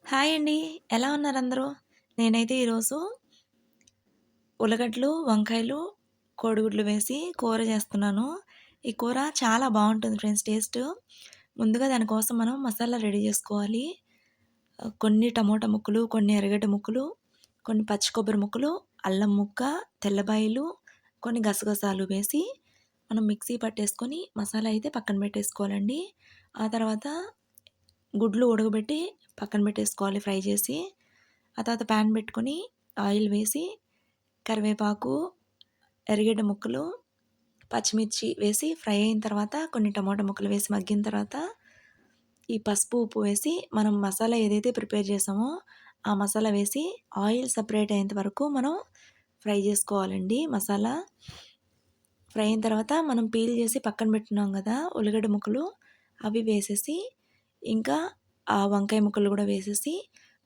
Hi అండి. ఎలా ఉన్నారందరూ? నేనైతే ఈరోజు ఉల్లగడ్డలు, వంకాయలు, కోడిగుడ్లు వేసి కూర చేస్తున్నాను. ఈ కూర చాలా బావుంటుంది ఫ్రెండ్స్ టేస్టు. ముందుగా దానికోసం మనం మసాలా రెడీ చేసుకోవాలి. కొన్ని టమోటా ముక్కలు, కొన్ని ఎర్రగడ్డ ముక్కలు, కొన్ని పచ్చి కొబ్బరి ముక్కలు, అల్లం ముక్క, తెల్లబాయలు, కొన్ని గసగసాలు వేసి మనం మిక్సీ పట్టేసుకొని మసాలా అయితే పక్కన పెట్టేసుకోవాలండి. ఆ తర్వాత గుడ్లు ఉడకబెట్టి పక్కన పెట్టేసుకోవాలి ఫ్రై చేసి. ఆ తర్వాత ప్యాన్ పెట్టుకొని ఆయిల్ వేసి కరివేపాకు, ఎర్రగడ్డ ముక్కలు, పచ్చిమిర్చి వేసి ఫ్రై అయిన తర్వాత కొన్ని టమాటా ముక్కలు వేసి మగ్గిన తర్వాత ఈ పసుపు, ఉప్పు వేసి మనం మసాలా ఏదైతే ప్రిపేర్ చేసామో ఆ మసాలా వేసి ఆయిల్ సెపరేట్ అయ్యేంత వరకు మనం ఫ్రై చేసుకోవాలండి మసాలా. ఫ్రై అయిన తర్వాత మనం పీల్ చేసి పక్కన పెట్టుకున్నాం కదా ఉల్లిగడ్డ ముక్కలు, అవి వేసేసి ఇంకా ఆ వంకాయ ముక్కలు కూడా వేసేసి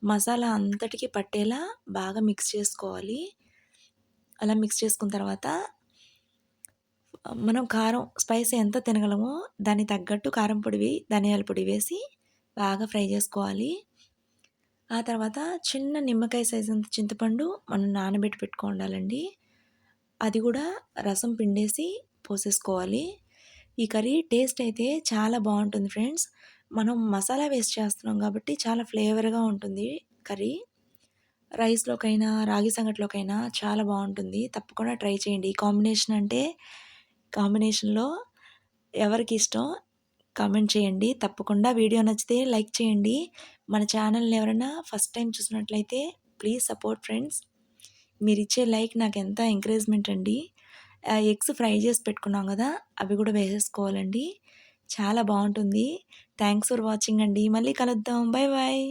మసాలా అంతటికి పట్టేలా బాగా మిక్స్ చేసుకోవాలి. అలా మిక్స్ చేసుకున్న తర్వాత మనం కారం స్పైసీ ఎంత తినగలమో దానికి తగ్గట్టు కారం పొడి, ధనియాల పొడి వేసి బాగా ఫ్రై చేసుకోవాలి. ఆ తర్వాత చిన్న నిమ్మకాయ సైజంత చింతపండు మనం నానబెట్టి పెట్టుకోండాలండి. అది కూడా రసం పిండేసి పోసేసుకోవాలి. ఈ కర్రీ టేస్ట్ అయితే చాలా బావుంటుంది ఫ్రెండ్స్. మనం మసాలా వేసి చేస్తున్నాం కాబట్టి చాలా ఫ్లేవర్‌గా ఉంటుంది కర్రీ. రైస్‌లోకైనా, రాగి సంగటిలోకైనా చాలా బావుంటుంది. తప్పకుండా ట్రై చేయండి. ఈ కాంబినేషన్ అంటే కాంబినేషన్‌లో ఎవరికిష్టం కామెంట్ చేయండి. తప్పకుండా వీడియో నచ్చితే లైక్ చేయండి. మన ఛానల్‌ని ఎవరైనా ఫస్ట్ టైమ్ చూసినట్లయితే ప్లీజ్ సపోర్ట్ ఫ్రెండ్స్. మీరిచ్చే లైక్ నాకెంత ఎంకరేజ్‌మెంట్ అండి. ఎగ్స్ ఫ్రై చేసి పెట్టుకున్నాం గదా! అవి గూడా వేసేసుకోవాలండి. చాలా బావుంటుంది. థాంక్స్ ఫర్ వాచింగ్ అండి. మళ్ళీ కలుద్దాం. Bye bye.